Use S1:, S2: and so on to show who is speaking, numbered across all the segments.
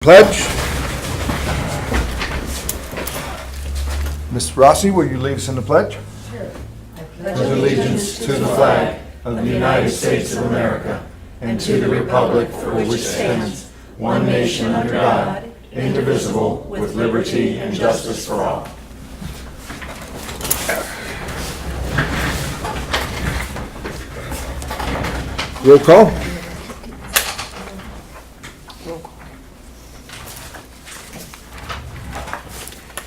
S1: Pledge. Ms. Rossi, will you lead us in the pledge?
S2: Sure. I pledge allegiance to the flag of the United States of America and to the republic for which it stands, one nation under God, indivisible, with liberty and justice for all.
S1: Roll call.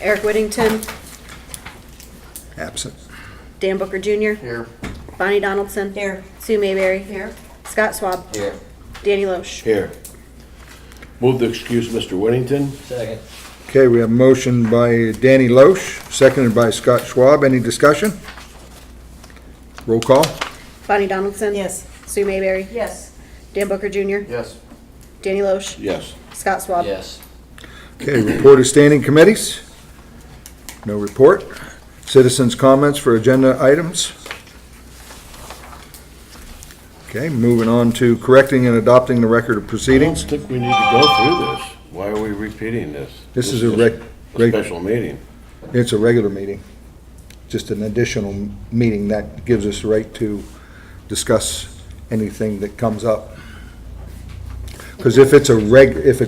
S3: Eric Whittington,
S1: Absent.
S3: Dan Booker Jr.
S4: Here.
S3: Bonnie Donaldson.
S2: Here.
S3: Sue Mayberry.
S2: Here.
S3: Scott Schwab.
S4: Here.
S3: Danny Loesch.
S4: Here.
S5: Move to excuse Mr. Whittington.
S4: Second.
S1: Okay, we have a motion by Danny Loesch, seconded by Scott Schwab. Any discussion? Roll call.
S3: Bonnie Donaldson.
S2: Yes.
S3: Sue Mayberry.
S2: Yes.
S3: Dan Booker Jr.
S4: Yes.
S3: Danny Loesch.
S5: Yes.
S3: Scott Schwab.
S4: Yes.
S1: Okay, report of standing committees. No report. Citizens' comments for agenda items. Okay, moving on to correcting and adopting the record of
S5: I don't
S1: proceedings.
S5: think we need to go through this. Why are we repeating this?
S1: This is a
S5: special meeting.
S1: It's a regular meeting, just an additional meeting that gives us the right to discuss anything that comes up. Because if it's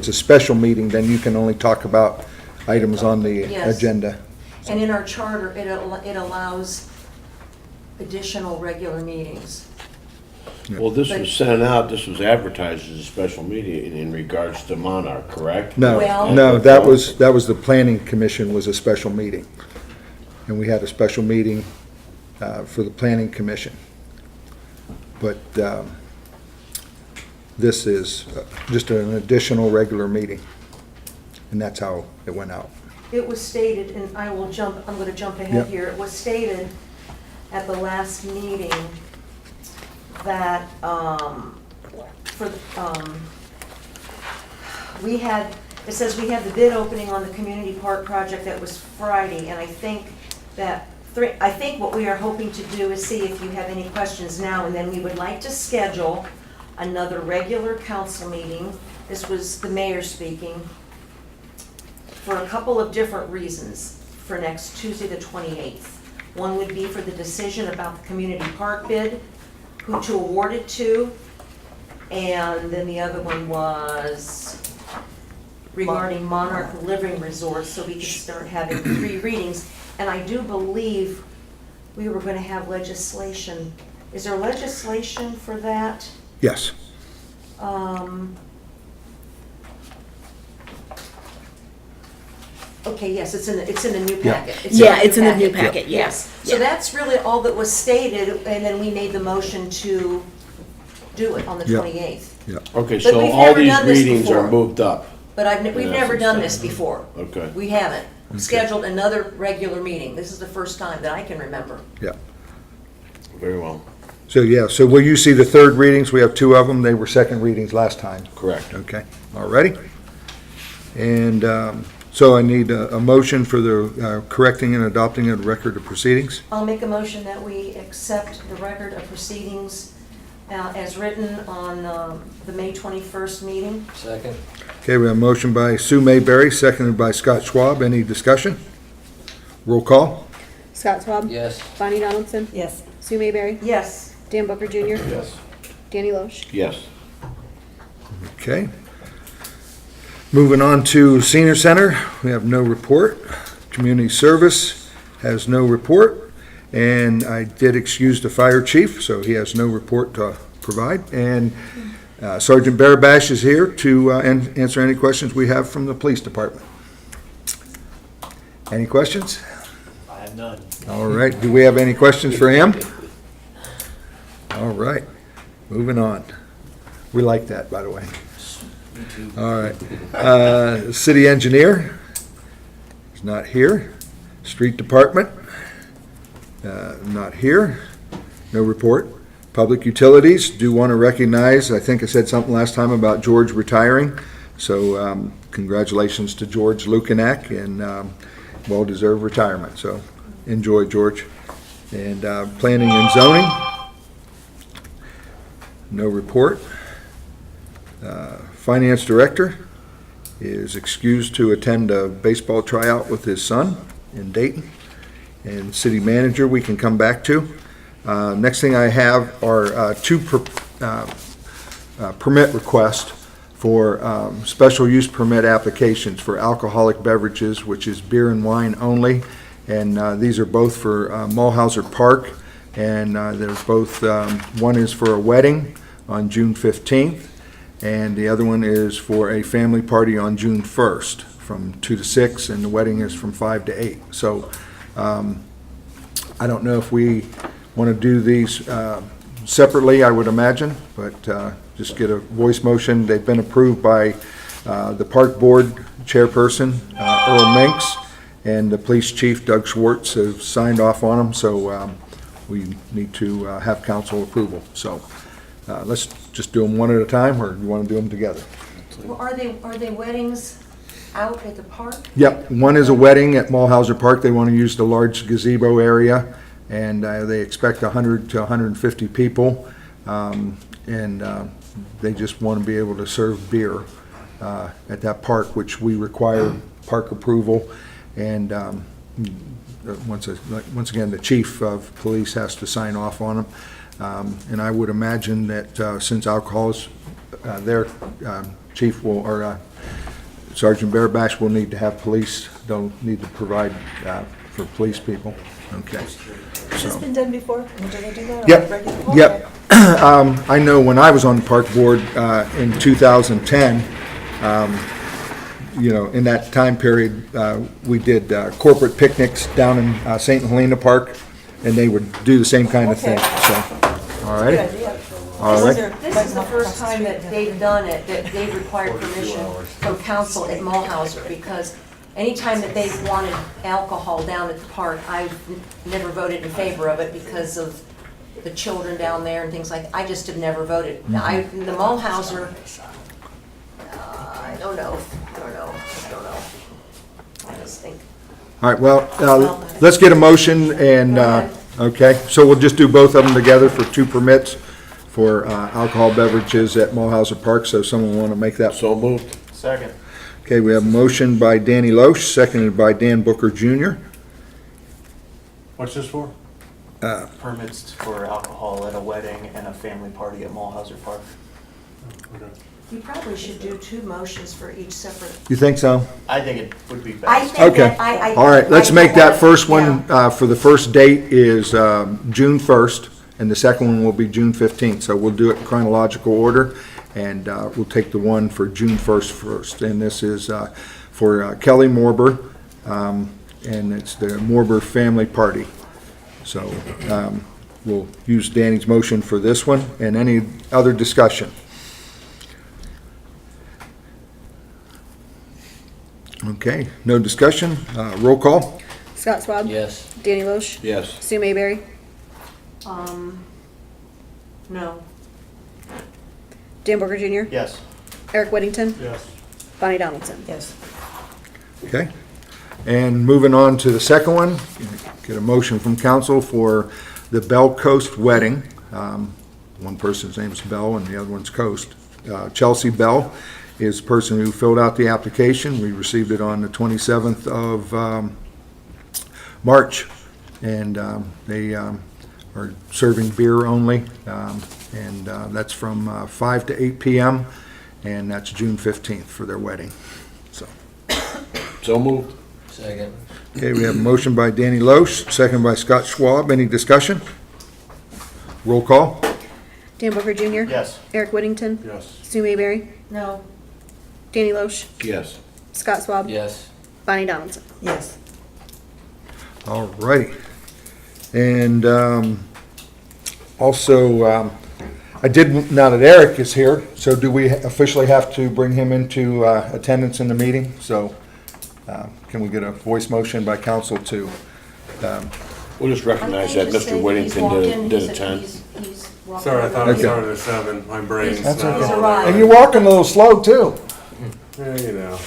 S1: a special meeting, then you can only talk about items on the
S2: Yes.
S1: agenda.
S2: And in our charter, it allows additional regular meetings.
S5: Well, this was sent out, this was advertised as a special meeting in regards to Monarch, correct?
S1: No,
S2: Well-
S1: no, that was the planning commission was a special meeting. And we had a special meeting for the planning commission. But this is just an additional regular meeting. And that's how it went out.
S2: It was stated, and I'm going to jump ahead
S1: Yep.
S2: here. It was stated at the last meeting that it says we had the bid opening on the community park project that was Friday, and I think what we are hoping to do is see if you have any questions now, and then we would like to schedule another regular council meeting. This was the mayor speaking, for a couple of different reasons for next Tuesday, the 28th. One would be for the decision about the community park bid, who to award it to, and then the other one was regarding Monarch Living Resort, so we could start having 3 readings. And I do believe we were going to have legislation. Is there legislation for that?
S1: Yes.
S2: Okay, yes, it's in the new
S1: Yeah.
S2: packet.
S3: It's in the new packet, yes.
S2: So that's really all that was stated, and then we made the motion to do it on the
S1: Yeah.
S2: 28th.
S5: Okay,
S2: But
S5: so
S2: we've
S5: all
S2: never
S5: these
S2: done this
S5: readings are
S2: before.
S5: moved up.
S2: But we've
S5: Yeah,
S2: never done this
S5: that's
S2: before.
S5: Okay,
S2: We haven't scheduled another regular meeting. This is the first time that I can remember.
S1: Yeah.
S5: very well.
S1: So will you see the third readings? We have 2 of them. They were second readings last time.
S5: Correct.
S1: Okay, all righty. And so I need a motion for the correcting and adopting of the record of proceedings.
S2: I'll make a motion that we accept the record of proceedings as written on the May 21st meeting.
S4: Second.
S1: Okay, we have a motion by Sue Mayberry, seconded by Scott Schwab. Any discussion? Roll call.
S3: Scott Schwab.
S4: Yes.
S3: Bonnie Donaldson.
S2: Yes.
S3: Sue Mayberry.
S2: Yes.
S3: Dan Booker Jr.
S5: Yes.
S3: Danny Loesch.
S5: Yes.
S1: Okay. Moving on to Senior Center, we have no report. Community Service has no report. And I did excuse the fire chief, so he has no report to provide. And Sergeant Barabash is here to answer any questions we have from the police department. Any questions?
S4: I have none.
S1: All right, do we have any questions for him? All right, moving on. We like that, by the way. All right. City engineer is not here. Street department, not here. No report. Public utilities, do want to recognize, I think I said something last time about George retiring. So congratulations to George Lukanak and well-deserved retirement. So enjoy, George. And planning and zoning, no report. Finance director, is excused to attend a baseball tryout with his son in Dayton. And city manager, we can come back to. Next thing I have are two permit requests for special use permit applications for alcoholic beverages, which is beer and wine only. And these are both for Mulhauser Park. And there's both, one is for a wedding on June 15th, and the other one is for a family party on June 1st from 2 to 6, and the wedding is from 5 to 8. So I don't know if we want to do these separately, I would imagine, but just get a voice motion. They've been approved by the Park Board Chairperson, Earl Minks, and the Police Chief, Doug Schwartz, have signed off on them, so we need to have council approval. So let's just do them one at a time, or you want to do them together?
S2: Well, are they weddings out at the park?
S1: Yep, one is a wedding at Mulhauser Park. They want to use the large gazebo area, and they expect 100 to 150 people. They just want to be able to serve beer at that park, which we require park approval. And once again, the chief of police has to sign off on them. And I would imagine that since alcohol is their chief will, or Sergeant Barabash will need to have police, they'll need to provide for police people. Okay.
S4: Has this been done before? Do they do that?
S1: Yep, yep. I know when I was on the park board in 2010, in that time period, we did corporate picnics down in St. Helena Park, and they would do the same kind of thing, so, all right? All right.
S2: This is the first time that they've done it, that they've required permission from council at Mulhauser, because anytime that they've wanted alcohol down at the park, I've never voted in favor of it because of the children down there and things like, I just have never voted. The Mulhauser, I don't know. I just think.
S1: All right, well, let's get a motion, and, okay, so we'll just do both of them together for two permits for alcohol beverages at Mulhauser Park, so someone want to make that?
S5: So moved.
S6: Second.
S1: Okay, we have a motion by Danny Loesch, seconded by Dan Booker Jr.
S6: What's this for? Permits for alcohol at a wedding and a family party at Mulhauser Park. Okay.
S2: You probably should do two motions for each separate.
S1: You think so?
S6: I think it would be best.
S2: I think
S1: Okay.
S2: that,
S1: All right, let's
S2: I
S1: make that
S2: wanna-
S1: first one,
S2: yeah.
S1: for the first date is June 1st, and the second one will be June 15th. So we'll do it in chronological order, and we'll take the one for June 1st first. And this is for Kelly Morber, and it's the Morber Family Party. So we'll use Danny's motion for this one, and any other discussion? Okay, no discussion. Roll call?
S3: Scott Schwab.
S5: Yes.
S3: Danny Loesch.
S5: Yes.
S3: Sue Mayberry.
S2: No.
S3: Dan Booker Jr.
S6: Yes.
S3: Eric Whittington.
S6: Yes.
S3: Bonnie Donaldson.
S4: Yes.
S1: Okay. And moving on to the second one, get a motion from council for the Bell Coast wedding. One person's name is Bell and the other one's Coast. Chelsea Bell is the person who filled out the application. We received it on the 27th of March, and they are serving beer only, and that's from 5 to 8 p.m., and that's June 15th for their wedding.
S5: So moved.
S6: Second.
S1: Okay, we have a motion by Danny Loesch, second by Scott Schwab. Any discussion? Roll call?
S3: Dan Booker Jr.
S6: Yes.
S3: Eric Whittington.
S6: Yes.
S3: Sue Mayberry.
S2: No.
S3: Danny Loesch.
S5: Yes.
S3: Scott Schwab.
S6: Yes.
S3: Bonnie Donaldson.
S4: Yes.
S1: All righty. And also, I did, now that Eric is here, so do we officially have to bring him into attendance in the meeting? So can we get a voice motion by council to,
S5: We'll just recognize that Mr. Whittington did attend.
S7: Sorry, I thought it
S1: Okay.
S7: started at 7. My brain's
S1: That's
S7: not
S1: okay.
S7: all
S2: arrived.
S1: and
S7: there.
S1: you're walking a little slow too.
S7: Yeah, you know.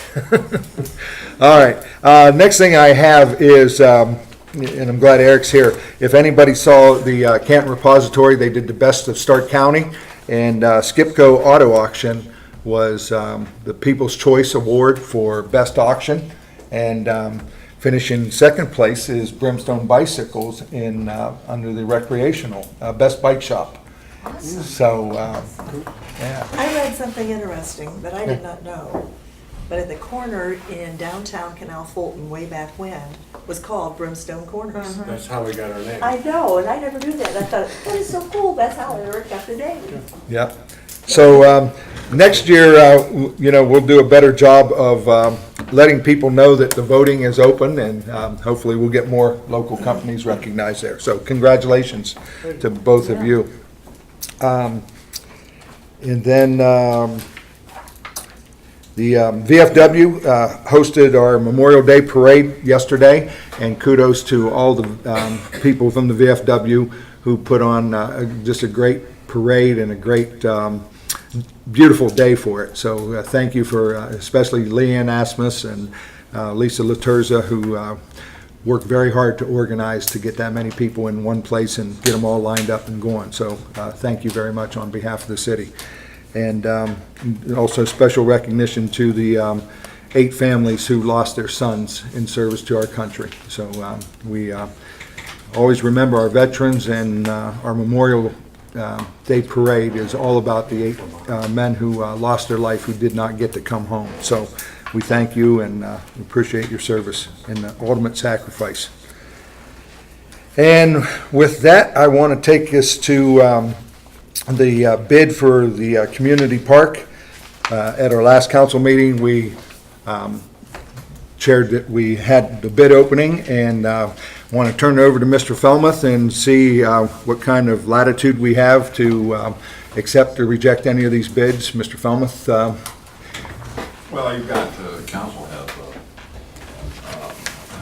S1: All right, next thing I have is, and I'm glad Eric's here, if anybody saw the Canton Repository, they did the Best of Stark County, and Skipco Auto Auction was the People's Choice Award for Best Auction. And finishing second place is Brimstone Bicycles in, under the recreational, Best Bike Shop.
S2: Awesome.
S1: So, yeah.
S4: I read something interesting that I did not know, but at the corner in downtown Canal Fulton way back when was called Brimstone Corners.
S7: That's how we got our name.
S4: I know, and I never knew that. I thought, that is so cool, that's how Eric got the name.
S1: Yep. So next year, we'll do a better job of letting people know that the voting is open, and hopefully we'll get more local companies recognized there. So congratulations to both of you. And then the VFW hosted our Memorial Day Parade yesterday, and kudos to all the people from the VFW who put on just a great parade and a great beautiful day for it. So thank you for especially Leanne Asmus and Lisa Laturza, who worked very hard to organize to get that many people in one place and get them all lined up and going. So thank you very much on behalf of the city. And also special recognition to the 8 families who lost their sons in service to our country. So we always remember our veterans, and our Memorial Day Parade is all about the 8 men who lost their life, who did not get to come home. So we thank you and appreciate your service and the ultimate sacrifice. And with that, I want to take us to the bid for the community park. At our last council meeting, we shared that we had the bid opening, and want to turn it over to Mr. Felmuth and see what kind of latitude we have to accept or reject any of these bids. Mr. Felmuth?
S8: Well, you've got, the council has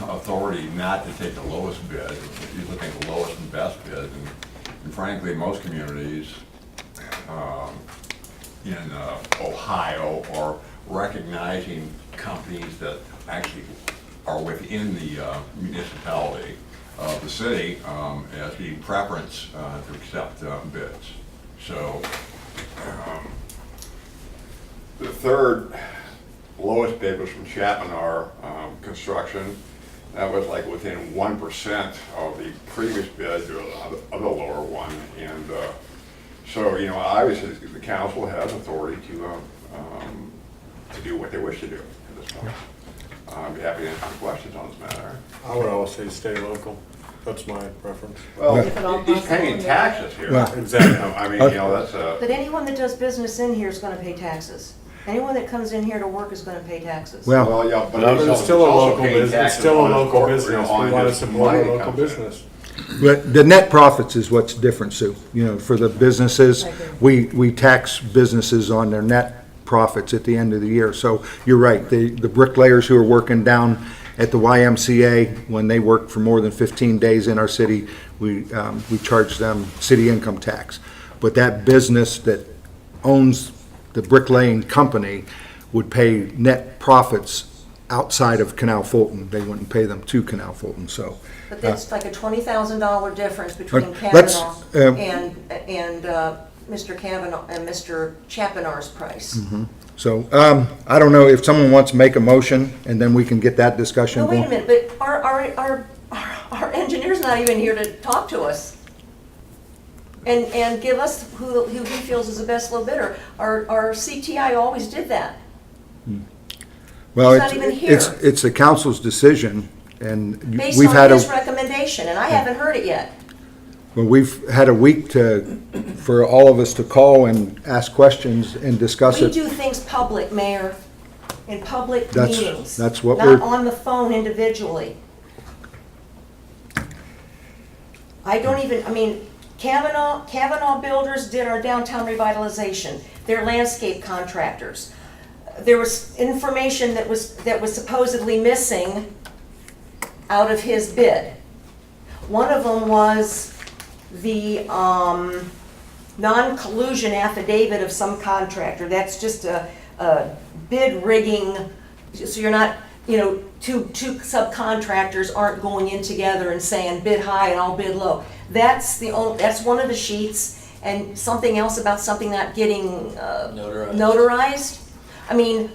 S8: authority not to take the lowest bid. If you look at the lowest and best bid, and frankly, most communities in Ohio are recognizing companies that actually are within the municipality of the city as being preference to accept bids. So the third lowest bid was from Chapman Construction. That was like within 1% of the previous bid of the lower one. And so, obviously the council has authority to do what they wish to do at this point. I'd be happy to answer questions on this matter.
S7: I would always say stay local. That's my preference.
S8: Well,
S4: If at all
S8: he's
S4: possible,
S8: paying taxes here.
S1: Well,
S7: Exactly.
S8: I mean, that's a,
S2: But anyone that does business in here is gonna pay taxes. Anyone that comes in here to work is gonna pay taxes.
S1: Well,
S8: well, yeah, but
S7: But it's still a
S8: also
S7: local
S8: paying
S7: business. It's
S8: taxes
S7: still a
S8: on his
S7: local
S8: corporate,
S7: business.
S8: on
S7: We want to
S8: his
S7: support
S8: money
S7: a
S8: that
S7: local
S8: comes in.
S7: business.
S1: but the net profits is what's different, Sue. For the businesses,
S4: I agree.
S1: we tax businesses on their net profits at the end of the year. So you're right, the bricklayers who are working down at the YMCA, when they work for more than 15 days in our city, we charge them city income tax. But that business that owns the bricklaying company would pay net profits outside of Canal Fulton. They wouldn't pay them to Canal Fulton, so.
S2: But that's like a $20,000 difference between
S1: let's,
S2: Kavanaugh and Mr. Kavanaugh and Mr. Chapinar's price.
S1: So, I don't know if someone wants to make a motion, and then we can get that discussion
S2: No,
S1: going.
S2: wait a minute, but our engineer's not even here to talk to us and give us who he feels is the best low bidder. Our CTI always did that.
S1: Well,
S2: He's not even here.
S1: it's the council's decision, and
S2: Based
S1: we've had
S2: on his
S1: a,
S2: recommendation, and I haven't heard it yet.
S1: well, we've had a week for all of us to call and ask questions and discuss
S2: We
S1: it.
S2: do things public, Mayor, in public
S1: That's-
S2: meetings.
S1: that's what
S2: Not
S1: we're-
S2: on the phone individually. Kavanaugh Builders did our downtown revitalization. They're landscape contractors. There was information that was supposedly missing out of his bid. One of them was the non-collusion affidavit of some contractor. That's just a bid rigging, so you're not, two subcontractors aren't going in together and saying bid high and I'll bid low. That's one of the sheets, and something else about something not getting
S9: Notarized.
S2: notarized. I mean,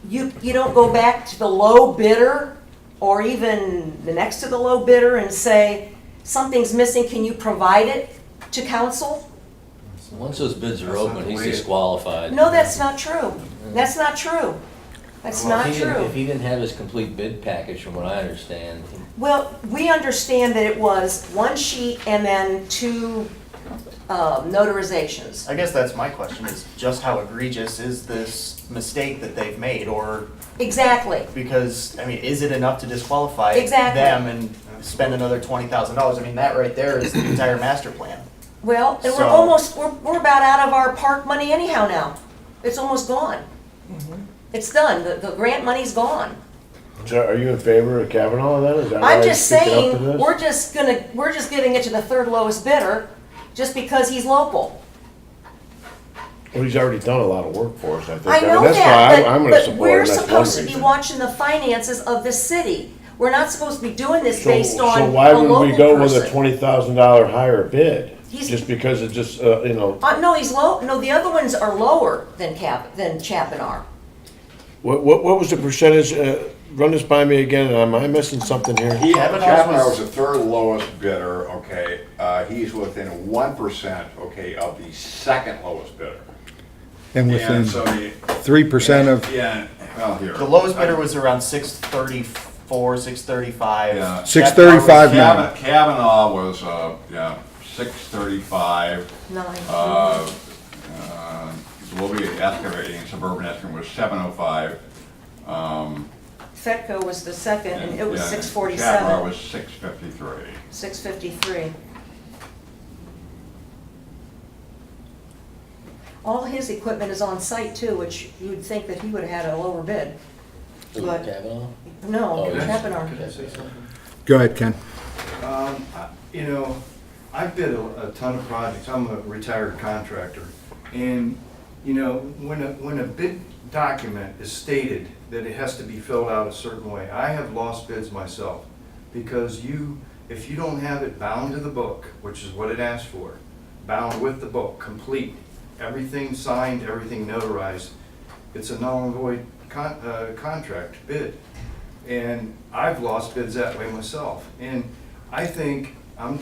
S2: you don't go back to the low bidder or even the next to the low bidder and say, something's missing, can you provide it to council?
S9: Once those bids are
S7: That's not
S9: open,
S7: the
S9: he's
S7: way it-
S9: disqualified.
S2: No, that's not true. That's not true. That's
S9: Well,
S2: not
S9: if he didn't-
S2: true.
S9: If he didn't have his complete bid package, from what I understand,
S2: Well, we understand that it was one sheet and then two notarizations.
S6: I guess that's my question, is just how egregious is this mistake that they've made? Or,
S2: Exactly.
S6: because, I mean, is it enough to disqualify
S2: Exactly.
S6: them and spend another $20,000? I mean, that right there is the entire master plan.
S2: Well, and
S6: So-
S2: we're about out of our park money anyhow now. It's almost gone. It's done. The grant money's gone.
S5: So are you in favor of Kavanaugh then? Is that why
S2: I'm
S5: he's
S2: just
S5: speaking up to
S2: saying,
S5: this?
S2: we're just giving it to the third lowest bidder just because he's local.
S5: Well, he's already done a lot of work for us, I think.
S2: I know
S5: mean, that's
S2: that,
S5: why I'm gonna
S2: but
S5: support
S2: we're
S5: him. That's one
S2: supposed to be
S5: reason.
S2: watching the finances of the city. We're not supposed to be doing this
S5: So-
S2: based on a
S5: So why would we go
S2: local
S5: with a
S2: person.
S5: $20,000 higher bid?
S2: He's-
S5: Just because it just,
S2: No, he's low, no, the other ones are lower than Chapinar.
S5: what was the percentage? Run this by me again, am I missing something here?
S8: Chapinar was the third lowest bidder, okay? He's within 1%, okay, of the second lowest bidder.
S1: And
S8: And
S1: within
S8: so the.
S1: 3% of,
S8: Yeah, well, here.
S6: The lowest bidder was around 634, 635.
S8: Yeah.
S1: 635 now.
S8: Kavanaugh was, yeah, 635.
S2: 9.
S8: Willoughby Excavating, Suburban Excavating was 705.
S2: Fetco was the second, and it was
S8: Yeah,
S2: 647.
S8: Chapinar was 653.
S2: 653. All his equipment is on site too, which you would think that he would have had a lower bid. But,
S9: Kavanaugh?
S2: no,
S9: Oh, yes.
S2: Chapinar.
S7: Can I say something?
S1: go ahead, Ken.
S7: You know, I've bid a ton of projects. I'm a retired contractor. And, you know, when a bid document is stated that it has to be filled out a certain way, I have lost bids myself. Because if you don't have it bound to the book, which is what it asks for, bound with the book, complete, everything signed, everything notarized, it's a null and void contract bid. And I've lost bids that way myself. And I think, I'm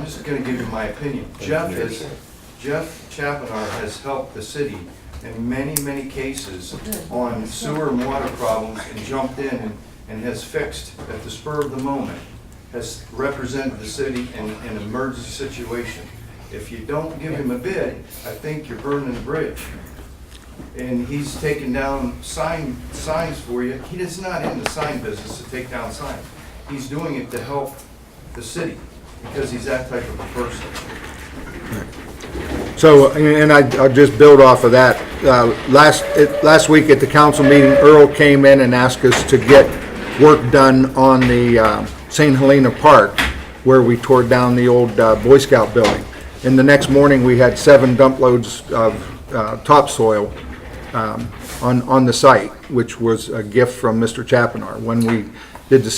S7: just gonna give you my opinion. Jeff Chapinar has helped the city in many, many cases on sewer and water problems and jumped in and has fixed at the spur of the moment, has represented the city in an emergency situation. If you don't give him a bid, I think you're burning the bridge. And he's taken down signs for you. He is not in the sign business to take down signs. He's doing it to help the city because he's that type of a person.
S1: So, and I'll just build off of that. Last week at the council meeting, Earl came in and asked us to get work done on the St. Helena Park, where we tore down the old Boy Scout building. And the next morning, we had 7 dump loads of topsoil on the site, which was a gift from Mr. Chapinar. When we did the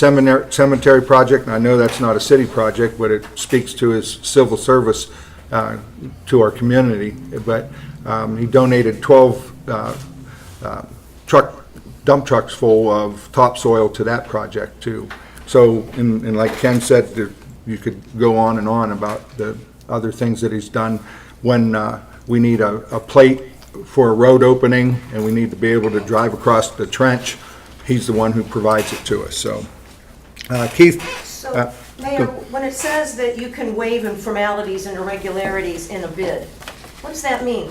S1: cemetery project, and I know that's not a city project, but it speaks to his civil service to our community, but he donated 12 dump trucks full of topsoil to that project too. So, and like Ken said, you could go on and on about the other things that he's done. When we need a plate for a road opening and we need to be able to drive across the trench, he's the one who provides it to us, so. Keith?
S2: So, Mayor, when it says that you can waive informalities and irregularities in a bid, what does that mean?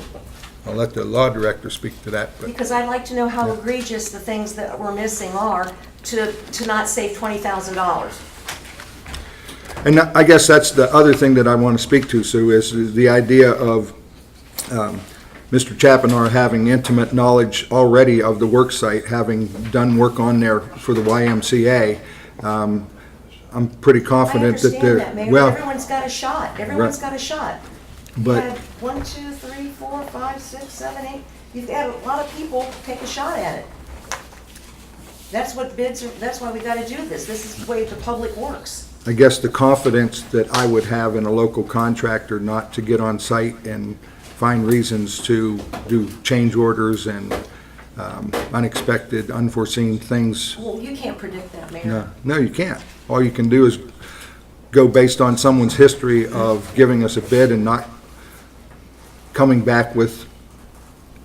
S1: I'll let the law director speak to that. But
S2: Because I'd like to know how egregious the things that we're missing are to not save $20,000.
S1: And I guess that's the other thing that I want to speak to, Sue, is the idea of Mr. Chapinar having intimate knowledge already of the work site, having done work on there for the YMCA. I'm pretty
S2: I
S1: confident that
S2: understand that, Mayor, but
S1: well,
S2: everyone's got a shot. Everyone's got a shot. You
S1: but
S2: had 1, 2, 3, 4, 5, 6, 7, 8. You've had a lot of people take a shot at it. That's what bids are, that's why we gotta do this. This is the way the public works.
S1: I guess the confidence that I would have in a local contractor not to get on site and find reasons to do change orders and unexpected, unforeseen things.
S2: Well, you can't predict that, Mayor.
S1: No, you can't. All you can do is go based on someone's history of giving us a bid and not coming back with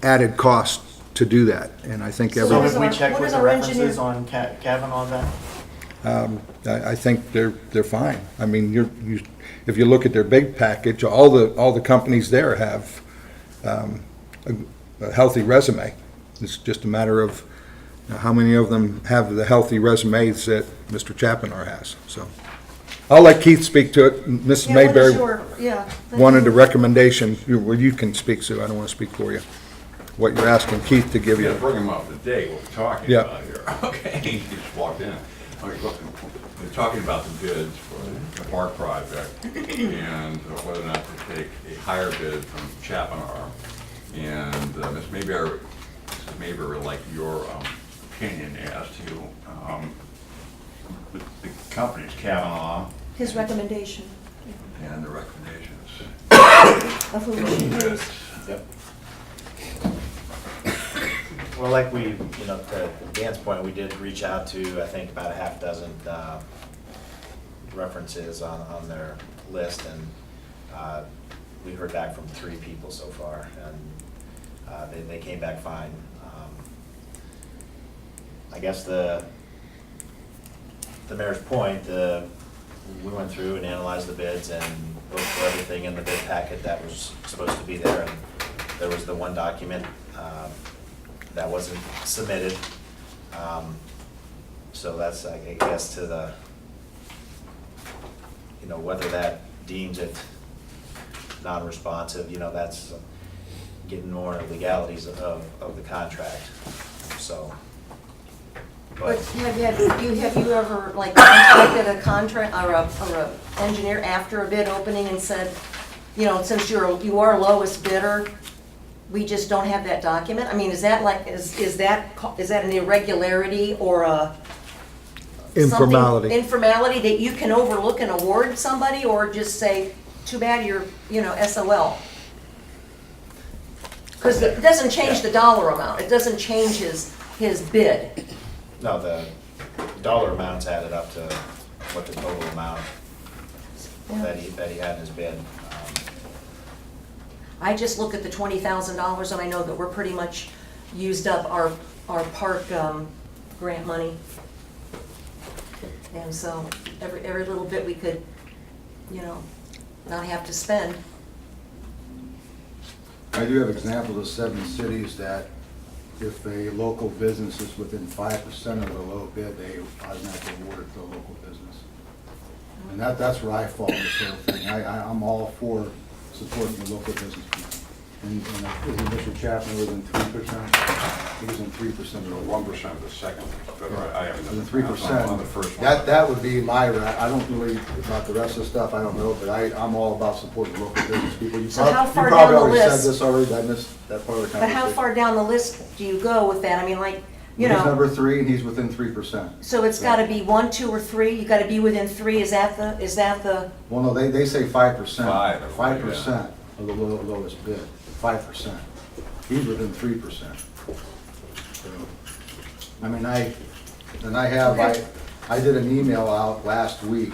S1: added cost to do that. And I think
S2: So
S6: So
S2: what
S6: have
S2: is
S6: we
S2: our-
S6: checked
S2: what
S6: with
S2: is
S6: the
S2: our
S6: references
S2: engineer-
S6: on Kavanaugh then?
S1: I think they're fine. I mean, if you look at their big package, all the companies there have a healthy resume. It's just a matter of how many of them have the healthy resumes that Mr. Chapiner has, so. I'll let Keith speak to it. Mrs.
S2: Yeah, what is
S1: Mayberry
S2: your- yeah.
S1: wanted a recommendation. Well, you can speak, Sue, I don't want to speak for you. What you're asking Keith to give
S8: We
S1: you.
S8: gotta bring him up to date, what we're talking
S1: Yeah.
S8: about here. Okay, he just walked in. Okay, look, we're talking about the bids for the park project and whether or not to take a higher bid from Chapiner. And Ms. Mayberry would like your opinion as to the companies, Kavanaugh
S2: His recommendation
S8: and the recommendations.
S2: of who we should use.
S10: Yep. Well, like we, to Dan's point, we did reach out to, I think, about a half dozen references on their list, and we heard back from 3 people so far, and they came back fine. I guess the mayor's point, we went through and analyzed the bids and looked for everything in the bid packet that was supposed to be there, and there was the one document that wasn't submitted. So that's, I guess, to the, whether that deems it non-responsive, that's getting more legalities of the contract, so.
S2: But have you ever, like, contacted a contract, or a engineer after a bid opening and said, since you are lowest bidder, we just don't have that document? I mean, is that like, is that an irregularity or a?
S1: Informality.
S2: Informality that you can overlook and award somebody, or just say, too bad you're, SOL? Because it doesn't change the dollar amount, it doesn't change his bid.
S10: No, the dollar amounts added up to what the total amount that he had in his bid.
S2: I just look at the $20,000 and I know that we're pretty much used up our park grant money. And so every little bit we could, not have to spend.
S11: I do have examples of 7 cities that if a local business is within 5% of the low bid, they automatically award it to a local business. And that's where I fall in this whole thing. I'm all for supporting the local business people. And isn't Mr. Chapman within 3%? He was in 3% of the
S8: 1% of the second bidder. I haven't done
S11: Within
S8: the
S11: 3%.
S8: on the first one.
S11: That would be my, I don't really, about the rest of the stuff, I don't know, but I'm all about supporting local business people.
S2: So how far
S11: You
S2: down
S11: probably
S2: the
S11: already
S2: list?
S11: said this already, I missed that part of the
S2: But
S11: conversation.
S2: how far down the list do you go with that? I mean, like,
S11: He's number 3 and he's within 3%.
S2: so it's gotta be 1, 2, or 3? You gotta be within 3, is that the?
S11: Well, no, they say 5%.
S8: 5,
S11: 5% of the lowest bid, 5%. He's within 3%. So, I mean, I did an email out last week,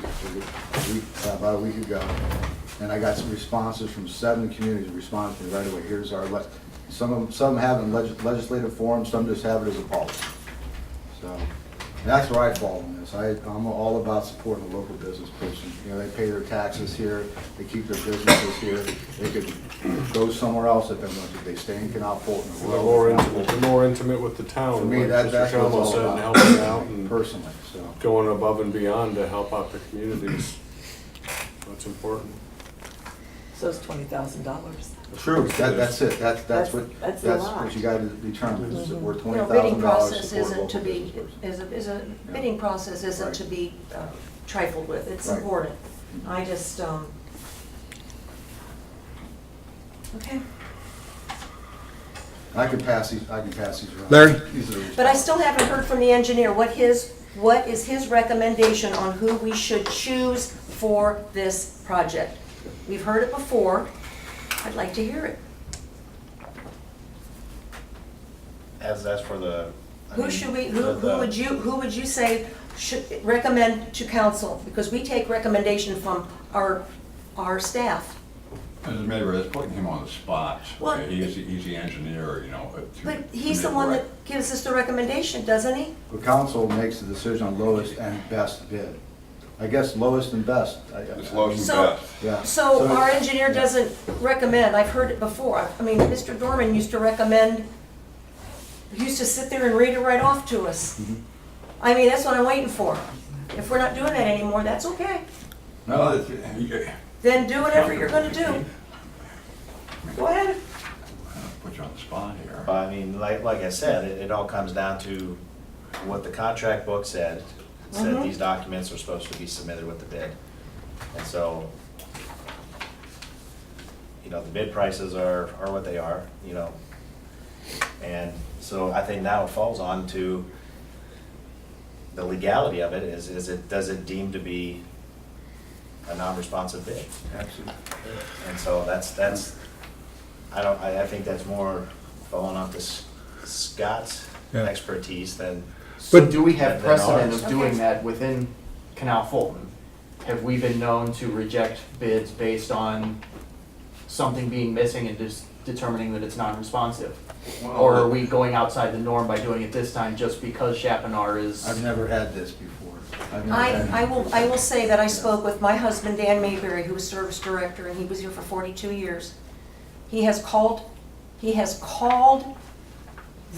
S11: about a week ago, and I got some responses from 7 communities responding to me right away. Here's our, some have it in legislative form, some just have it as a policy. So, and that's where I fall in this. I'm all about supporting the local business person. They pay their taxes here, they keep their businesses here. They could go somewhere else if they want to. They stay in Canal Fulton.
S12: They're more intimate with the town.
S11: For me,
S12: like
S11: that's
S12: Mr.
S11: what
S12: Shelmo
S11: it's
S12: said,
S11: all
S12: and
S11: about.
S12: helping out and
S11: Personally, so.
S12: going above and beyond to help out the communities. That's important.
S4: So it's $20,0and.
S11: True, that's it. That's
S4: a lot.
S11: what you gotta determine. Is that we're
S2: Bidding
S11: $20,000
S2: process
S11: support
S2: isn't to
S11: local
S2: be,
S11: business person.
S2: bidding process isn't
S11: Right.
S2: to be trifled with, it's
S11: Right.
S2: important. I just, okay.
S11: I can pass these around.
S1: Larry?
S11: These are the
S2: But I still haven't heard from the engineer, what is his recommendation on who we should choose for this project? We've heard it before, I'd like to hear it.
S10: As for the. I
S2: Who
S10: mean,
S2: should we,
S10: the-
S2: who would you say should recommend to council? Because we take recommendation from our staff.
S8: Mrs. Mayor, it's putting him on the spot.
S2: Well,
S8: He's the engineer, you know.
S2: But he's the one that gives us the recommendation, doesn't he?
S11: The council makes the decision on lowest and best bid. I guess lowest and best.
S8: It's lowest and
S2: So-
S8: best.
S11: Yeah.
S2: So our engineer
S11: yeah.
S2: doesn't recommend, I've heard it before. I mean, Mr. Dorman used to recommend, he used to sit there and read it right off to us. I mean, that's what I'm waiting for. If we're not doing that anymore, that's okay.
S8: No, it's,
S2: Then do whatever you're gonna do. Go ahead.
S8: put you on the spot here.
S10: But I mean, like I said, it all comes down to what the contract book said. It said these documents are supposed to be submitted with the bid. And so, you know, the bid prices are what they are, you know. And so I think now it falls on to the legality of it, does it deem to be a non-responsive bid?
S11: Absolutely.
S10: And so that's, I think that's more falling off to Scott's
S1: Yeah.
S10: expertise than.
S6: So do we have
S10: than
S6: precedent
S10: ours.
S6: of doing
S2: Okay.
S6: that within Canal Fulton? Have we been known to reject bids based on something being missing and just determining that it's non-responsive? Or are we going outside the norm by doing it this time just because Chapinar is?
S11: I've never had this before. I've never had
S2: I will say that I spoke with my husband, Dan Mayberry, who was service director, and he was here for 42 years. He has called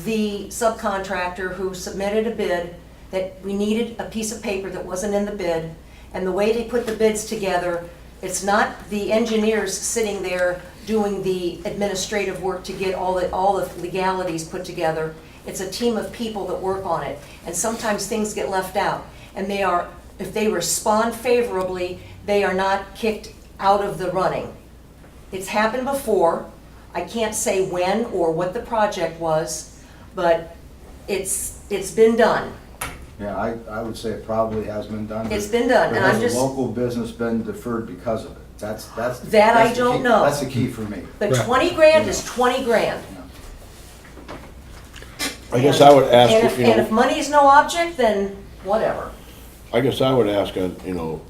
S2: the subcontractor who submitted a bid that we needed a piece of paper that wasn't in the bid. And the way they put the bids together, it's not the engineers sitting there doing the administrative work to get all the legalities put together. It's a team of people that work on it. And sometimes things get left out. And if they respond favorably, they are not kicked out of the running. It's happened before. I can't say when or what the project was, but it's been done.
S11: Yeah, I would say it probably has been done.
S2: It's been done, and I'm
S11: Has
S2: just-
S11: the local business been deferred because of it? That's.
S2: That
S11: that's
S2: I
S11: the
S2: don't
S11: key-
S2: know.
S11: That's the key for me.
S2: But
S1: Right.
S2: 20 grand is 20 grand.
S5: I guess I would ask,
S2: And
S5: if, you
S2: and if
S5: know,
S2: money is no object, then whatever.
S5: I guess I would ask, you know,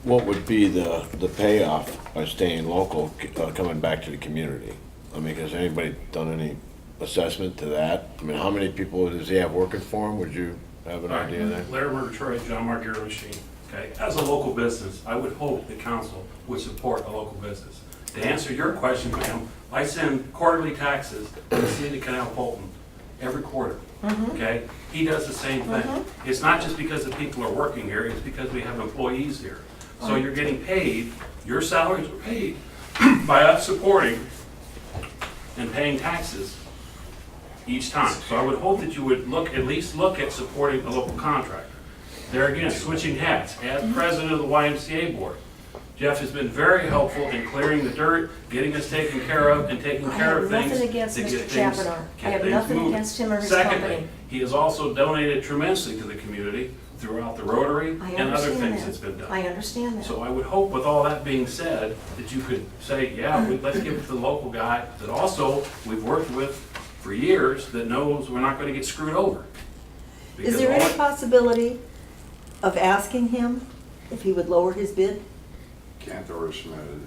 S5: what would be the payoff by staying local, coming back to the community? I mean, has anybody done any assessment to that? I mean, how many people does he have working for him? Would you have an idea there?
S13: Larry Murgatroyd, John Margera Machine. Okay, as a local business, I would hope the council would support a local business. To answer your question, ma'am, I send quarterly taxes to the city of Canal Fulton every quarter. Okay, he does the same thing. It's not just because the people are working here, it's because we have employees here. So you're getting paid, your salaries are paid by us supporting and paying taxes each time. So I would hope that you would at least look at supporting a local contractor. There again, switching hats, as president of the YMCA board, Jeff has been very helpful in clearing the dirt, getting us taken care of, and taking care of
S2: I
S13: things.
S2: have nothing against
S13: to
S2: Mr.
S13: get things-
S2: Chapinar. I
S13: get
S2: have
S13: things
S2: nothing
S13: moving.
S2: against him or his
S13: Secondly,
S2: company.
S13: he has also donated tremendously to the community throughout the Rotary
S2: I
S13: and other
S2: understand
S13: things
S2: that.
S13: that's been done.
S2: I understand that.
S13: So I would hope, with all that being said, that you could say, yeah, let's give it to the local guy that also we've worked with for years, that knows we're not gonna get screwed over.
S4: Is
S13: Because
S4: there
S13: all
S4: any
S13: it-
S4: possibility of asking him if he would lower his bid?
S8: Can't oversubmit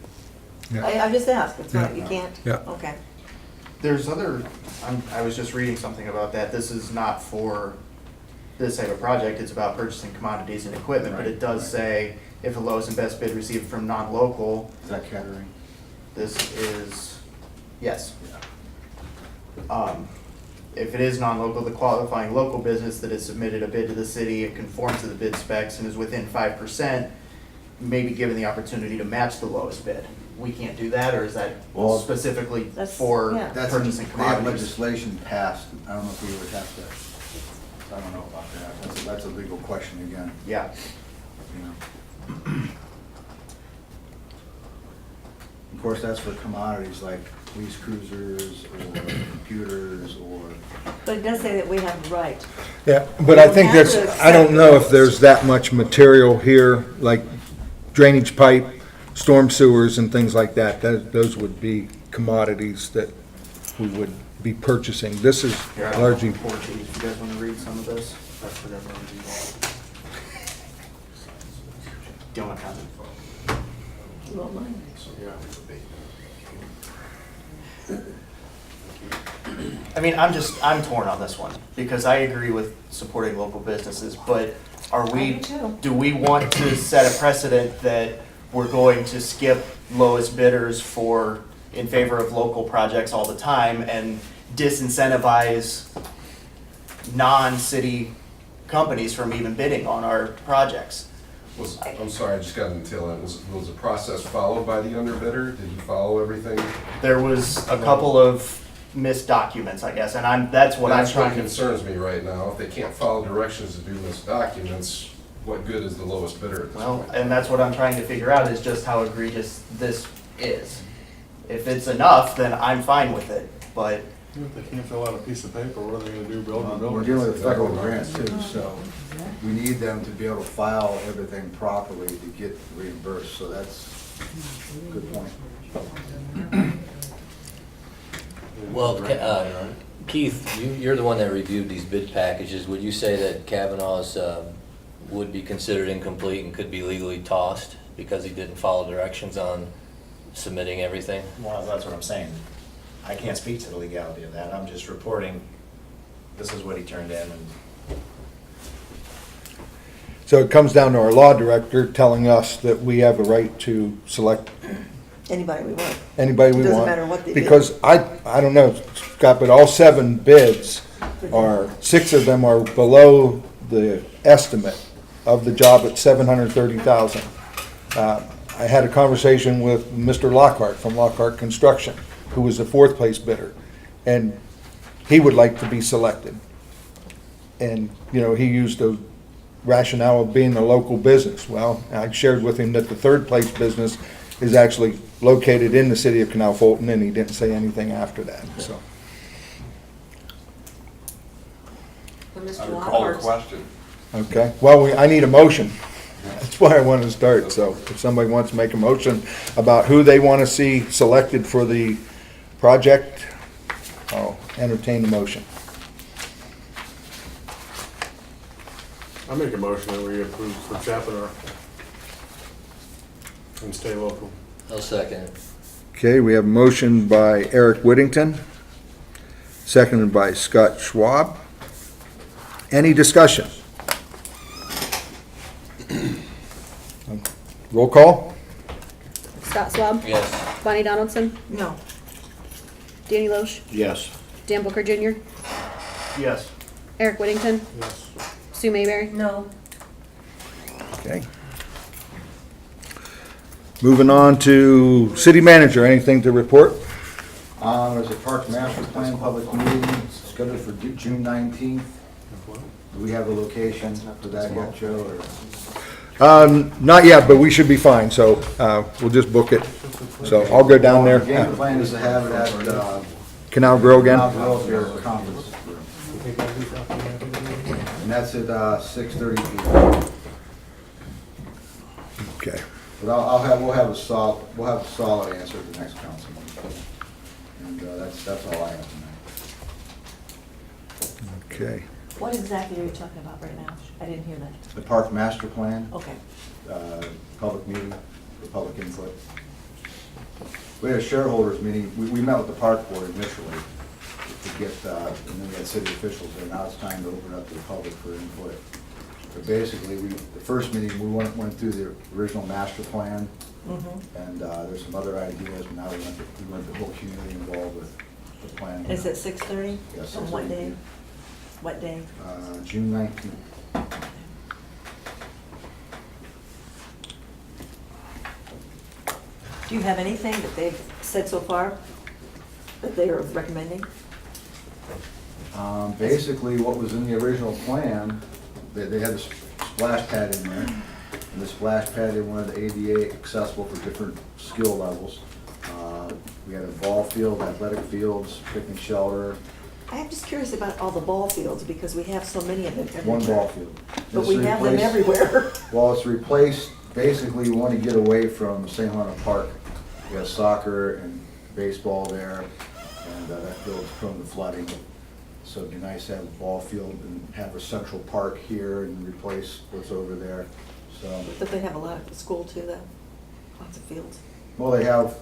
S8: it.
S4: I just asked, it's not, you
S1: Yeah.
S4: can't?
S1: Yeah.
S4: Okay.
S6: There's I was just reading something about that. This is not for this type of project, it's about purchasing commodities and equipment, but it does say if the lowest and best bid received from non-local,
S11: Is that catering?
S6: this is, yes. If it is non-local, the qualifying local business that has submitted a bid to the city and conforms to the bid specs and is within 5%, may be given the opportunity to match the lowest bid. We can't do that, or is that
S11: Well,
S6: specifically
S2: That's-
S6: for
S2: yeah.
S11: That's,
S6: purchasing
S11: they have
S6: commodities?
S11: legislation passed. I don't know if we would have to, I don't know about that. That's a legal question again,
S6: Yeah.
S11: you know. Of course, that's for commodities like police cruisers or computers or,
S4: But it does say that we have the right.
S1: Yeah, but I think that's, I don't know if there's that much material here, like drainage pipe, storm sewers and things like that. Those would be commodities that we would be purchasing. This is
S6: Here, I have
S1: largely,
S6: 14, if you guys want to read some of this. I forgot what I'm doing. Do you want a copy?
S4: You want mine?
S6: I mean, I'm torn on this one, because I agree with supporting local businesses, but are we,
S2: I do too.
S6: do we want to set a precedent that we're going to skip lowest bidders in favor of local projects all the time and disincentivize non-city companies from even bidding on our projects?
S14: I'm sorry, I just got in the tail end. Was the process followed by the underbidder? Did you follow everything?
S6: There was a couple of missed documents, I guess, and that's what I'm
S14: That's what
S6: trying to.
S14: concerns me right now. If they can't follow directions to do missed documents, what good is the lowest bidder at this
S6: Well,
S14: point?
S6: and that's what I'm trying to figure out, is just how egregious this is. If it's enough, then I'm fine with it, but
S12: If they can't fill out a piece of paper, what are they gonna do, build a building?
S11: we're dealing with federal grants too, so we need them to be able to file everything properly to get reimbursed, so that's a good point.
S9: Well, Keith, you're the one that reviewed these bid packages. Would you say that Kavanaugh's would be considered incomplete and could be legally tossed because he didn't follow directions on submitting everything?
S10: Well, that's what I'm saying. I can't speak to the legality of that. I'm just reporting, this is what he turned in, and
S1: so it comes down to our law director telling us that we have a right to select
S4: Anybody we want.
S1: anybody we want.
S4: Doesn't matter what they bid.
S1: Because I don't know, Scott, but all 7 bids are, 6 of them are below the estimate of the job at $730,000. I had a conversation with Mr. Lockhart from Lockhart Construction, who was the 4th place bidder, and he would like to be selected. And, you know, he used the rationale of being a local business. Well, I shared with him that the 3rd place business is actually located in the city of Canal Fulton, and he didn't say anything after that, so.
S2: But Mr.
S8: I would call the
S2: Lockhart's-
S8: question.
S1: Okay, well, I need a motion. That's why I want to start, so if somebody wants to make a motion about who they want to see selected for the project, I'll entertain the motion.
S12: I make a motion that we approve for Chappaqua and stay local.
S9: I'll second it.
S1: Okay, we have a motion by Eric Whittington, seconded by Scott Schwab. Any discussion? Roll call?
S3: Scott Schwab.
S9: Yes.
S3: Bonnie Donaldson.
S4: No.
S3: Danny Loesch.
S5: Yes.
S3: Dan Booker Jr.
S6: yes.
S3: Eric Whittington.
S12: Yes.
S3: Sue Mayberry.
S2: No.
S1: Okay. Moving on to city manager, anything to report?
S11: There's a Parks Master Plan public meeting scheduled for June 19th. Do we have a location for that yet, Joe, or?
S1: Not yet, but we should be fine, so we'll just book it. So I'll go down there.
S11: The game plan is to have it at
S1: Canal Grill again?
S11: Canal Grill here, conference room. And that's at 6:30 p.m.
S1: Okay.
S11: But we'll have a solid answer at the next council meeting. And that's all I have tonight.
S1: Okay.
S4: What exactly are you talking about right now? I didn't hear that.
S11: The Park Master Plan,
S4: Okay.
S11: public meeting, for public input. We had a shareholders meeting, we met with the park board initially to get, and then we had city officials there. Now it's time to open up to the public for input. But basically, the first meeting, we went through the original master plan, and there's some other ideas, but now we want the whole community involved with the plan.
S4: Is it 6:30?
S11: Yes.
S4: On what day? What day?
S11: June 19th.
S4: Do you have anything that they've said so far that they are recommending?
S11: Basically, what was in the original plan, they had a splash pad in there, and the splash pad, they wanted the ADA accessible for different skill levels. We had a ball field, athletic fields, picnic shelter,
S4: I'm just curious about all the ball fields, because we have so many of them
S11: one
S4: everywhere.
S11: ball field.
S4: But
S11: It's
S4: we have them
S11: replaced-
S4: everywhere.
S11: Well, it's replaced, basically, we want to get away from St. Helena Park. We have soccer and baseball there, and that field's prone to flooding. So it'd be nice to have a ball field and have a central park here and replace what's over there. So,
S4: But they have a lot at the school too, though. Lots of fields.
S11: well,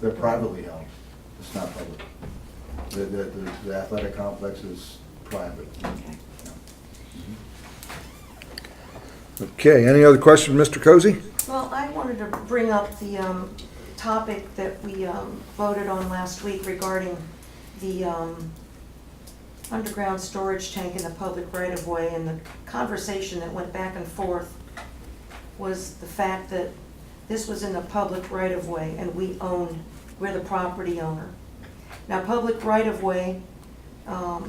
S11: they're privately held. It's not public. The athletic complex is private.
S4: Okay.
S1: Okay, any other questions, Mr. Cozy?
S2: Well, I wanted to bring up the topic that we voted on last week regarding the underground storage tank in the public right-of-way, and the conversation that went back and forth was the fact that this was in the public right-of-way, and we're the property owner. Now, public right-of-way, up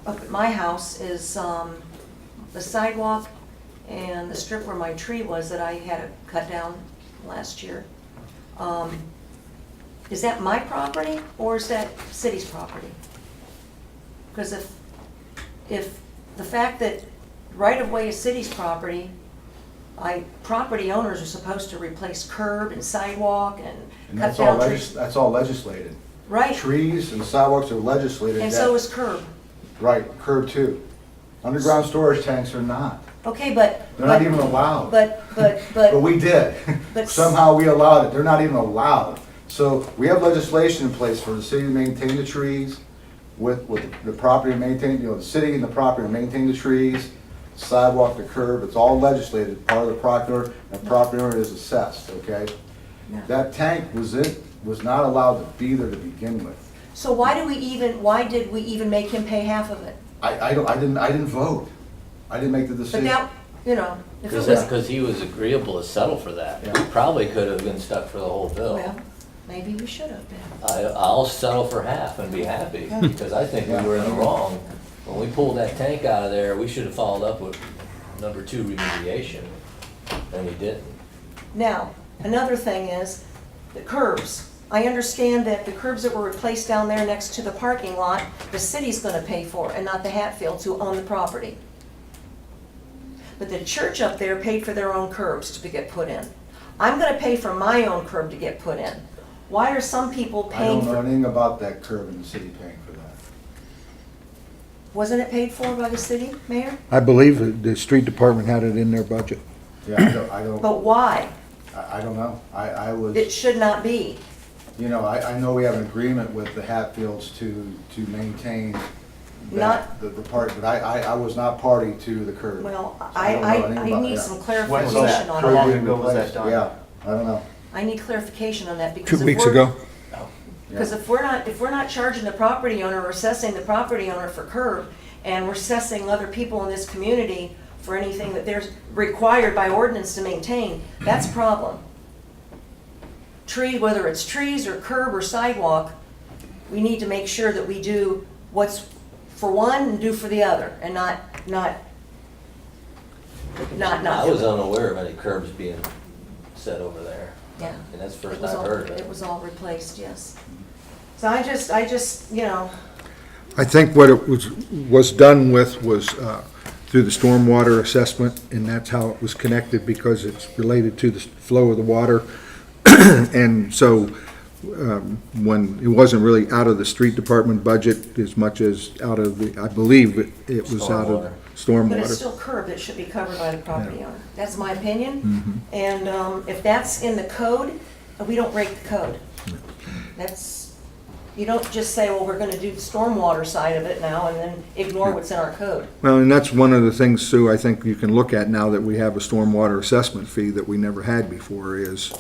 S2: at my house is the sidewalk and the strip where my tree was that I had to cut down last year. Is that my property or is that city's property? Because if the fact that right-of-way is city's property, property owners are supposed to replace curb and sidewalk and
S11: And
S2: cut down trees.
S11: that's all legislated.
S2: Right,
S11: Trees and sidewalks are legislated.
S2: and
S11: that-
S2: so is curb.
S11: Right, curb too. Underground storage tanks are not.
S2: Okay, but.
S11: They're not even allowed. But we did.
S2: But-
S11: Somehow we allowed it. They're not even allowed. So we have legislation in place for the city to maintain the trees, with the property to maintain, the city and the property to maintain the trees, sidewalk, the curb, it's all legislated, part of the property owner, and the property owner is assessed, okay?
S2: No.
S11: That tank was not allowed to be there to begin with.
S2: So why did we even make him pay half of it?
S11: I didn't vote. I didn't make the
S2: But
S11: decision.
S2: that, if it
S9: Because
S2: was,
S9: because he was agreeable to settle for that.
S11: Yeah.
S9: We probably could have been stuck for the whole bill.
S2: well, maybe we should have been.
S9: I'll settle for half and be happy, because I think we were in the wrong. When we pulled that tank out of there, we should have followed up with number 2 remediation, and we didn't.
S2: Now, another thing is the curbs. I understand that the curbs that were replaced down there next to the parking lot, the city's gonna pay for, and not the Hatfields who own the property. But the church up there paid for their own curbs to get put in. I'm gonna pay for my own curb to get put in. Why are some people
S11: I
S2: paying
S11: don't know
S2: for,
S11: anything about that curb and the city paying for that.
S2: wasn't it paid for by the city, Mayor?
S1: I believe the street department had it in their budget.
S11: Yeah, I don't,
S2: But why?
S11: I don't know. I was,
S2: It should not be.
S11: I know we have an agreement with the Hatfields to maintain
S2: Not-
S11: the part, but I was not party to the curb.
S2: Well,
S11: So I don't know anything
S2: I
S11: about
S2: need
S11: that.
S2: some
S6: When was
S2: clarification
S6: that?
S2: on
S6: How long
S2: that.
S6: ago was that done?
S11: Yeah, I don't know.
S2: I need clarification on that because
S1: 2
S2: if
S1: weeks
S2: we're-
S1: ago.
S2: Because if we're not charging the property owner or assessing the property owner for curb, and we're assessing other people in this community for anything that they're required by ordinance to maintain, that's a problem. Whether it's trees or curb or sidewalk, we need to make sure that we do what's for one and do for the other, and not
S9: I was
S2: do it.
S9: unaware of any curbs being set over there,
S2: Yeah.
S9: and that's the
S2: It
S9: first
S2: was
S9: I've
S2: all-
S9: heard of
S2: It
S9: it.
S2: was all replaced, yes. So I just,
S1: I think what it was done with was through the stormwater assessment, and that's how it was connected, because it's related to the flow of the water. And so, when it wasn't really out of the street department budget as much as out of the, I believe it was out of
S2: but it's
S1: stormwater.
S2: still curb that should be covered by the property
S1: Yeah.
S2: owner. That's my opinion.
S1: Mhm.
S2: And if that's in the code, we don't break the code. You don't just say, well, we're gonna do the stormwater side of it now and then ignore what's in our code.
S1: Well, and that's one of the things, Sue, I think you can look at now that we have a stormwater assessment fee that we never had before is,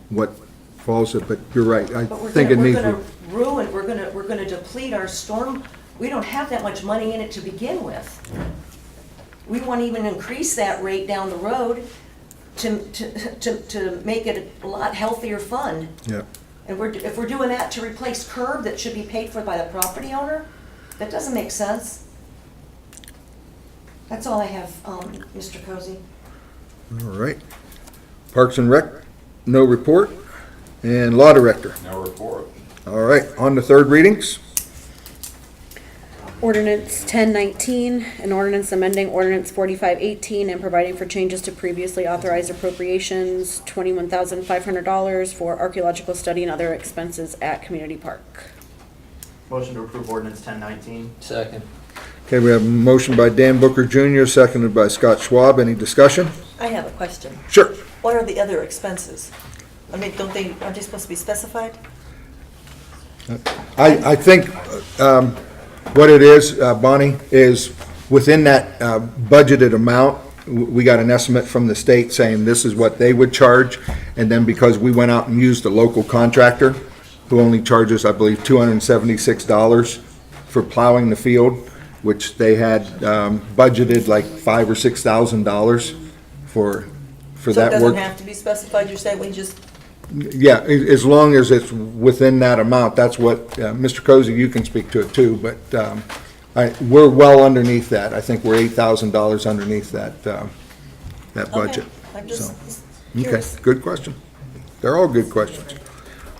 S1: what falls it, but you're right, I
S2: But
S1: think it
S2: we're
S1: needs.
S2: gonna ruin, we're gonna deplete our storm, we don't have that much money in it to begin with. We won't even increase that rate down the road to make it a lot healthier fund.
S1: Yeah.
S2: And if we're doing that to replace curb that should be paid for by the property owner, that doesn't make sense. That's all I have, Mr. Cozy.
S1: All right. Parks and Rec, no report. And Law Director.
S8: No report.
S1: All right, on to third readings.
S3: Ordinance 1019, an ordinance amending ordinance 4518 and providing for changes to previously authorized appropriations, $21,500 for archaeological study and other expenses at Community Park.
S6: Motion to approve ordinance 1019.
S9: Second.
S1: Okay, we have a motion by Dan Booker Jr., seconded by Scott Schwab. Any discussion?
S4: I have a question.
S1: Sure.
S4: What are the other expenses? I mean, aren't they supposed to be specified?
S1: I think what it is, Bonnie, is within that budgeted amount, we got an estimate from the state saying this is what they would charge, and then because we went out and used a local contractor who only charges, I believe, $276 for plowing the field, which they had budgeted like $5,000 or $6,000 for
S4: So it
S1: that
S4: doesn't
S1: work.
S4: have to be specified, you're saying we just,
S1: Yeah, as long as it's within that amount, that's what, Mr. Cozy, you can speak to it too, but we're well underneath that. I think we're $8,000 underneath that budget.
S4: I'm just
S1: So, Okay,
S4: curious.
S1: good question. They're all good questions.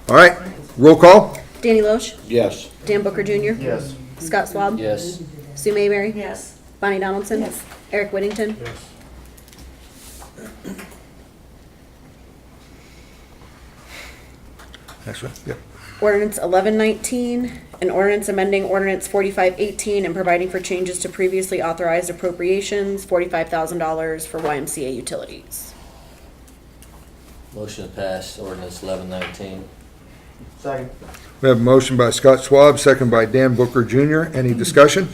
S1: All right, roll call?
S3: Danny Loesch,
S5: Yes.
S3: Dan Booker Jr.,
S6: Yes.
S3: Scott Schwab,
S9: Yes.
S3: Sue Mayberry,
S2: Yes.
S3: Bonnie Donaldson,
S4: Yes.
S3: Eric Whittington,
S12: Yes.
S1: Next one, yep.
S3: Ordinance 1119, an ordinance amending ordinance 4518 and providing for changes to previously authorized appropriations, $45,000 for YMCA utilities.
S9: Motion to pass ordinance 1119.
S6: Second.
S1: We have a motion by Scott Schwab, second by Dan Booker Jr. Any discussion?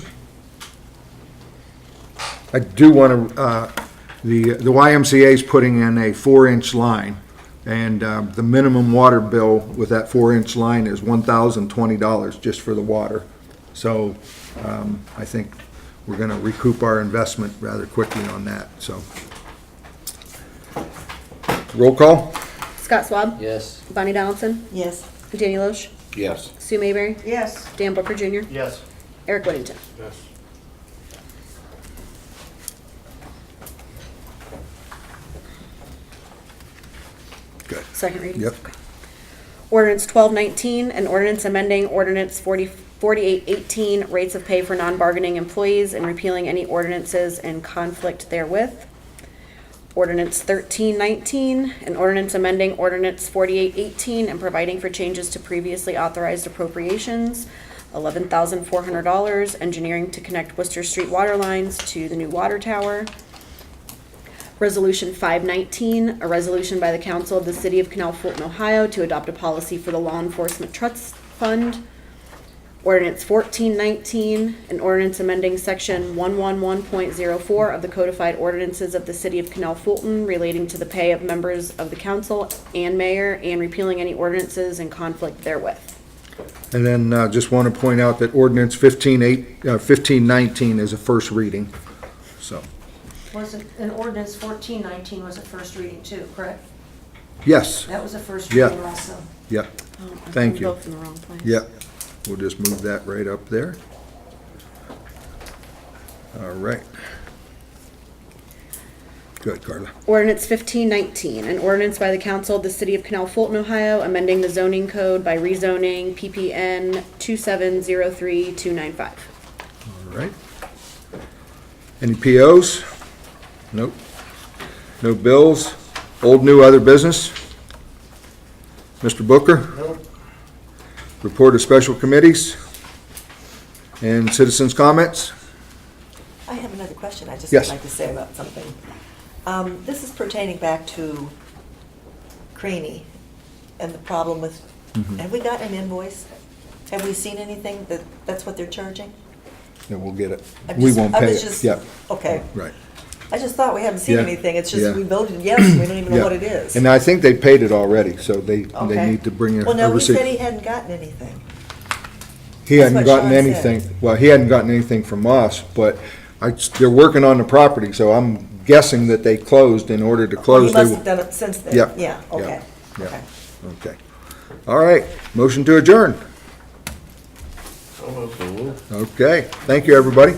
S1: I do want to, the YMCA is putting in a 4-inch line, and the minimum water bill with that 4-inch line is $1,020 just for the water. So I think we're going to recoup our investment rather quickly on that, so. Roll call?
S3: Scott Schwab,
S9: Yes.
S3: Bonnie Donaldson,
S4: yes.
S3: Danny Loesch,
S5: Yes.
S3: Sue Mayberry,
S2: Yes.
S3: Dan Booker Jr.,
S6: Yes.
S3: Eric Whittington.
S12: Yes.
S1: Good.
S3: Second reading?
S1: Yep.
S3: Ordinance 1219, an ordinance amending ordinance 4818, rates of pay for non-bargaining employees and repealing any ordinances in conflict therewith. Ordinance 1319, an ordinance amending ordinance 4818 and providing for changes to previously authorized appropriations, $11,400, engineering to connect Worcester Street water lines to the new water tower. Resolution 519, a resolution by the council of the city of Canal Fulton, Ohio to adopt a policy for the law enforcement trust fund. Ordinance 1419, an ordinance amending section 111.04 of the codified ordinances of the city of Canal Fulton relating to the pay of members of the council and mayor and repealing any ordinances in conflict therewith.
S1: And then just want to point out that ordinance 1519 is a first reading, so,
S2: Was it, an ordinance 1419 was a first reading too, correct?
S1: yes,
S2: That was a first
S1: Yeah.
S2: reading also.
S1: yep,
S3: Oh, I
S1: Thank
S3: put
S1: you.
S3: Both in the wrong place.
S1: yep. We'll just move that right up there. All right. Good, Carla.
S3: Ordinance 1519, an ordinance by the council of the city of Canal Fulton, Ohio, amending the zoning code by rezoning PPN 2703295.
S1: All right. Any POs? Nope. No bills? Old, new, other business? Mr. Booker?
S6: Nope.
S1: Report of special committees? And citizens' comments?
S4: I have another question I just
S1: Yes.
S4: would like to say about something. This is pertaining back to Craney and the problem with, have we got an invoice? Have we seen anything that's what they're charging?
S1: And we'll get it.
S4: I'm
S1: We
S4: just-
S1: won't
S4: I
S1: pay
S4: was
S1: it.
S4: just-
S1: Yep,
S4: Okay,
S1: right.
S4: I just thought we haven't seen
S1: Yeah,
S4: anything, it's
S1: yeah.
S4: just we voted yes, and we don't even know
S1: Yeah.
S4: what it is.
S1: And I think they paid it already, so they
S4: Okay.
S1: need to bring a
S4: Well, no, he
S1: receipt.
S4: said he hadn't gotten anything.
S1: He
S4: That's
S1: hadn't
S4: what
S1: gotten
S4: Sean said.
S1: anything, well, he hadn't gotten anything from us, but they're working on the property, so I'm guessing that they closed in order to
S4: Well,
S1: close.
S4: he
S1: they
S4: must
S1: will-
S4: have done it since then.
S1: Yep.
S4: Yeah, okay,
S1: Yeah.
S4: okay.
S1: Okay. All right, motion to adjourn. Okay, thank you, everybody.